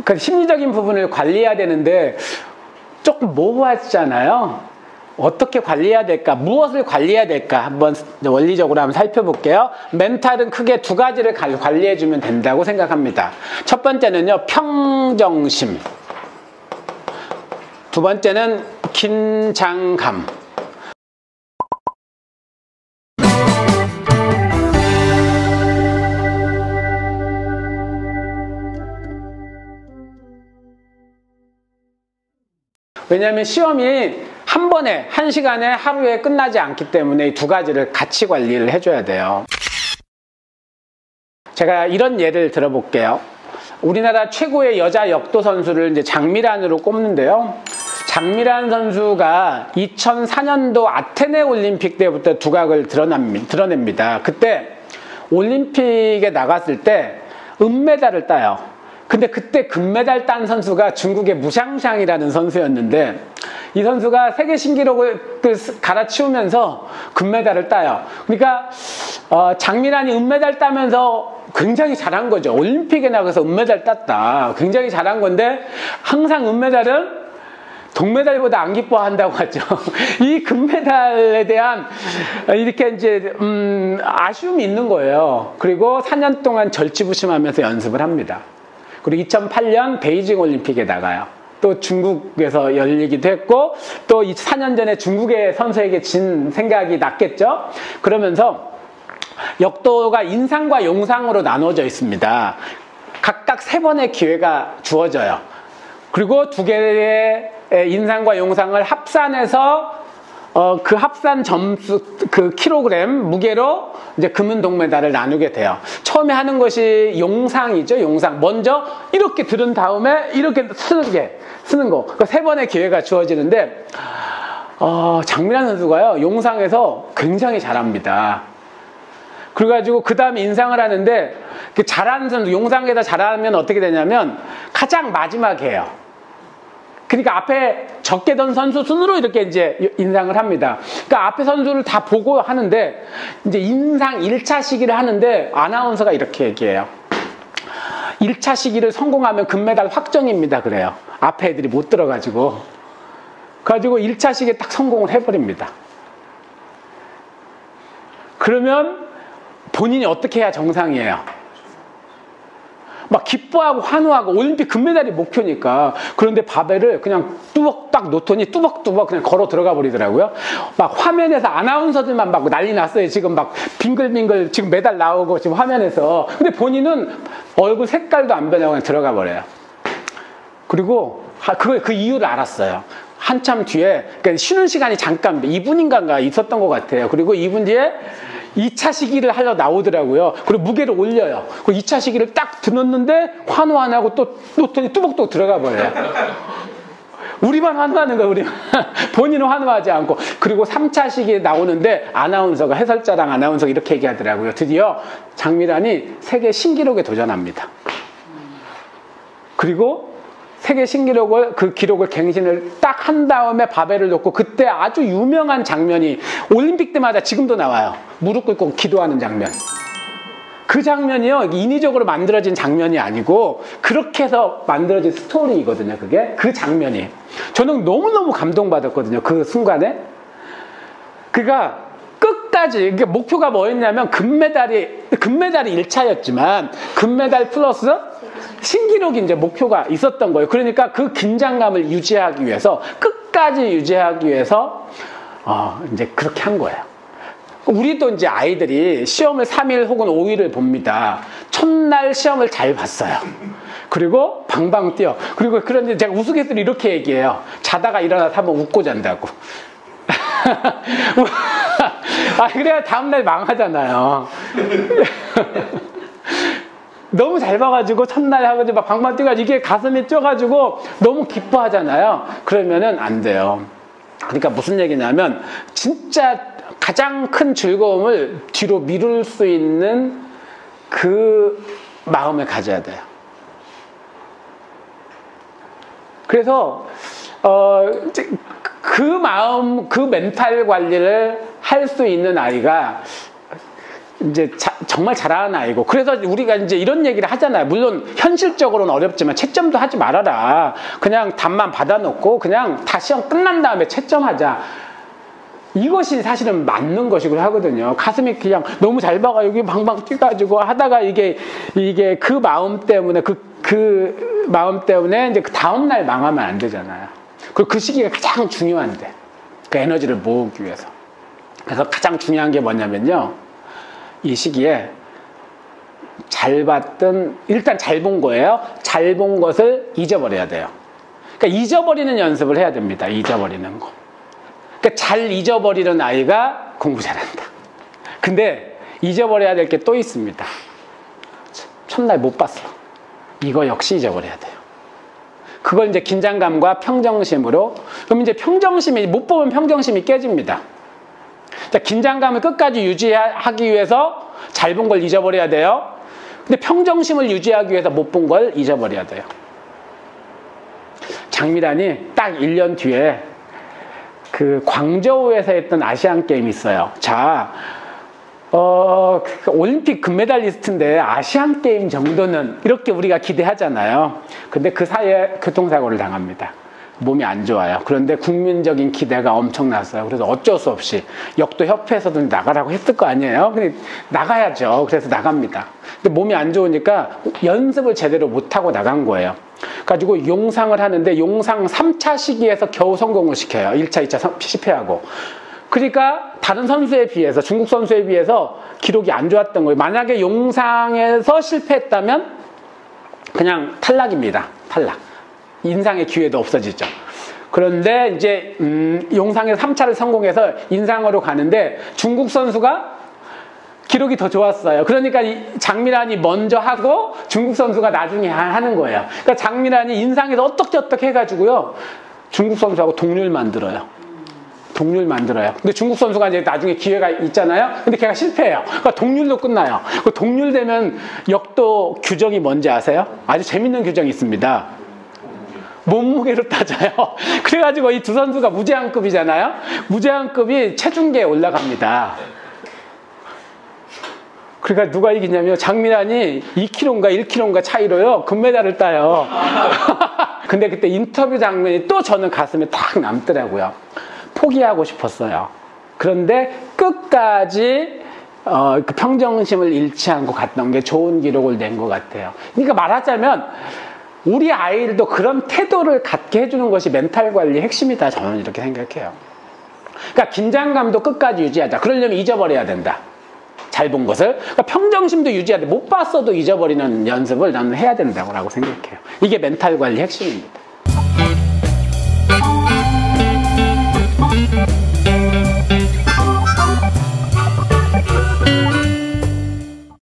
그 심리적인 부분을 관리해야 되는데 조금 모호하잖아요. 어떻게 관리해야 될까? 무엇을 관리해야 될까? 한번 원리적으로 한번 살펴볼게요. 멘탈은 크게 두 가지를 관리해주면 된다고 생각합니다. 첫 번째는요, 평정심. 두 번째는 긴장감. 왜냐하면 시험이 한 번에, 한 시간에, 하루에 끝나지 않기 때문에 이 두 가지를 같이 관리를 해줘야 돼요. 제가 이런 예를 들어볼게요. 우리나라 최고의 여자 역도 선수를 이제 장미란으로 꼽는데요. 장미란 선수가 2004년도 아테네 올림픽 때부터 두각을 드러냅니다. 그때 올림픽에 나갔을 때 은메달을 따요. 근데 그때 금메달 딴 선수가 중국의 무샹샹이라는 선수였는데 이 선수가 세계 신기록을 갈아치우면서 금메달을 따요. 그러니까 장미란이 은메달 따면서 굉장히 잘한 거죠. 올림픽에 나가서 은메달 땄다. 굉장히 잘한 건데 항상 은메달은 동메달보다 안 기뻐한다고 하죠. 이 금메달에 대한 이렇게 이제 아쉬움이 있는 거예요. 그리고 4년 동안 절치부심하면서 연습을 합니다. 그리고 2008년 베이징 올림픽에 나가요. 또 중국에서 열리기도 했고 또 4년 전에 중국의 선수에게 진 생각이 났겠죠. 그러면서 역도가 인상과 용상으로 나눠져 있습니다. 각각 3번의 기회가 주어져요. 그리고 2개의 인상과 용상을 합산해서 그 합산 점수, 그 킬로그램 무게로 이제 금은 동메달을 나누게 돼요. 처음에 하는 것이 용상이죠, 용상. 먼저 이렇게 들은 다음에 이렇게 쓰는 거. 그 3번의 기회가 주어지는데, 장미란 선수가요, 용상에서 굉장히 잘합니다. 그래가지고 그 다음에 인상을 하는데, 그 잘하는 선수, 용상에다 잘하면 어떻게 되냐면, 가장 마지막에 해요. 그러니까 앞에 적게 던 선수 순으로 이렇게 이제 인상을 합니다. 그러니까 앞에 선수를 다 보고 하는데, 이제 인상 1차 시기를 하는데, 아나운서가 이렇게 얘기해요. 1차 시기를 성공하면 금메달 확정입니다. 그래요. 앞에 애들이 못 들어가지고. 그래가지고 1차 시기에 딱 성공을 해버립니다. 그러면 본인이 어떻게 해야 정상이에요? 막 기뻐하고 환호하고 올림픽 금메달이 목표니까. 그런데 바벨을 그냥 뚜벅 딱 놓더니 뚜벅뚜벅 그냥 걸어 들어가 버리더라고요. 막 화면에서 아나운서들만 막 난리 났어요. 지금 막 빙글빙글 지금 메달 나오고 지금 화면에서. 근데 본인은 얼굴 색깔도 안 변하고 그냥 들어가 버려요. 그리고 그 이유를 알았어요. 한참 뒤에, 그러니까 쉬는 시간이 잠깐 2분인가 있었던 것 같아요. 그리고 2분 뒤에 2차 시기를 하려 나오더라고요. 그리고 무게를 올려요. 그리고 2차 시기를 딱 들었는데 환호 안 하고 또 놓더니 뚜벅뚜벅 들어가 버려요. 우리만 환호하는 거야, 우리만. 본인은 환호하지 않고. 그리고 3차 시기에 나오는데 아나운서가, 해설자랑 아나운서가 이렇게 얘기하더라고요. 드디어 장미란이 세계 신기록에 도전합니다. 그리고 세계 신기록을, 그 기록을 갱신을 딱 한 다음에 바벨을 놓고, 그때 아주 유명한 장면이 올림픽 때마다 지금도 나와요. 무릎 꿇고 기도하는 장면. 그 장면이요, 인위적으로 만들어진 장면이 아니고 그렇게 해서 만들어진 스토리이거든요. 그게 그 장면이. 저는 너무너무 감동받았거든요. 그 순간에. 그가 끝까지, 목표가 뭐였냐면 금메달이 1차였지만 금메달 플러스 신기록이 이제 목표가 있었던 거예요. 그러니까 그 긴장감을 유지하기 위해서, 끝까지 유지하기 위해서 이제 그렇게 한 거예요. 우리도 이제 아이들이 시험을 3일 혹은 5일을 봅니다. 첫날 시험을 잘 봤어요. 그리고 방방 뛰어. 그리고 그런데 제가 우스갯소리 이렇게 얘기해요. 자다가 일어나서 한번 웃고 잔다고. 그래야 다음날 망하잖아요. 너무 잘 봐가지고 첫날 하고 막 방방 뛰어가지고 이게 가슴이 뛰어가지고 너무 기뻐하잖아요. 그러면은 안 돼요. 그러니까 무슨 얘기냐면 진짜 가장 큰 즐거움을 뒤로 미룰 수 있는 그 마음을 가져야 돼요. 그래서 그 마음, 그 멘탈 관리를 할 수 있는 아이가 이제 정말 잘하는 아이고, 그래서 우리가 이제 이런 얘기를 하잖아요. 물론 현실적으로는 어렵지만 채점도 하지 말아라. 그냥 답만 받아놓고 그냥 다 시험 끝난 다음에 채점하자. 이것이 사실은 맞는 것이고 하거든요. 가슴이 그냥 너무 잘 박아 여기 방방 뛰가지고 하다가 이게 그 마음 때문에 그 마음 때문에 이제 그 다음 날 망하면 안 되잖아요. 그리고 그 시기가 가장 중요한데, 그 에너지를 모으기 위해서. 그래서 가장 중요한 게 뭐냐면요, 이 시기에 잘 봤던, 일단 잘 본 거예요. 잘 본 것을 잊어버려야 돼요. 그러니까 잊어버리는 연습을 해야 됩니다. 잊어버리는 거. 그러니까 잘 잊어버리는 아이가 공부 잘한다. 근데 잊어버려야 될 게 또 있습니다. 첫날 못 봤어. 이거 역시 잊어버려야 돼요. 그걸 이제 긴장감과 평정심으로. 그럼 이제 평정심이, 못 보면 평정심이 깨집니다. 자, 긴장감을 끝까지 유지하기 위해서 잘 본 걸 잊어버려야 돼요. 근데 평정심을 유지하기 위해서 못 본 걸 잊어버려야 돼요. 장미란이 딱 1년 뒤에 그 광저우에서 했던 아시안 게임이 있어요. 자, 올림픽 금메달리스트인데 아시안 게임 정도는 이렇게 우리가 기대하잖아요. 근데 그 사이에 교통사고를 당합니다. 몸이 안 좋아요. 그런데 국민적인 기대가 엄청났어요. 그래서 어쩔 수 없이 역도 협회에서도 나가라고 했을 거 아니에요. 근데 나가야죠. 그래서 나갑니다. 근데 몸이 안 좋으니까 연습을 제대로 못하고 나간 거예요. 가지고 용상을 하는데 용상 3차 시기에서 겨우 성공을 시켜요. 1차, 2차 실패하고. 그러니까 다른 선수에 비해서, 중국 선수에 비해서 기록이 안 좋았던 거예요. 만약에 용상에서 실패했다면 그냥 탈락입니다. 탈락. 인상의 기회도 없어지죠. 그런데 이제 용상에서 3차를 성공해서 인상으로 가는데 중국 선수가 기록이 더 좋았어요. 그러니까 장미란이 먼저 하고 중국 선수가 나중에 하는 거예요. 그러니까 장미란이 인상에서 어떻게 해가지고요, 중국 선수하고 동률 만들어요. 동률 만들어요. 근데 중국 선수가 이제 나중에 기회가 있잖아요. 근데 걔가 실패해요. 그러니까 동률로 끝나요. 그 동률 되면 역도 규정이 뭔지 아세요? 아주 재밌는 규정이 있습니다. 몸무게로 따져요. 그래가지고 이 두 선수가 무제한급이잖아요. 무제한급이 체중계에 올라갑니다. 그러니까 누가 이기냐면 장미란이 2kg인가 1kg인가 차이로요 금메달을 따요. 근데 그때 인터뷰 장면이 또 저는 가슴에 탁 남더라고요. 포기하고 싶었어요. 그런데 끝까지 그 평정심을 잃지 않고 갔던 게 좋은 기록을 낸 것 같아요. 그러니까 말하자면 우리 아이들도 그런 태도를 갖게 해주는 것이 멘탈 관리의 핵심이다, 저는 이렇게 생각해요. 그러니까 긴장감도 끝까지 유지하자. 그러려면 잊어버려야 된다, 잘 본 것을. 그러니까 평정심도 유지해야 돼. 못 봤어도 잊어버리는 연습을 나는 해야 된다고 생각해요. 이게 멘탈 관리 핵심입니다.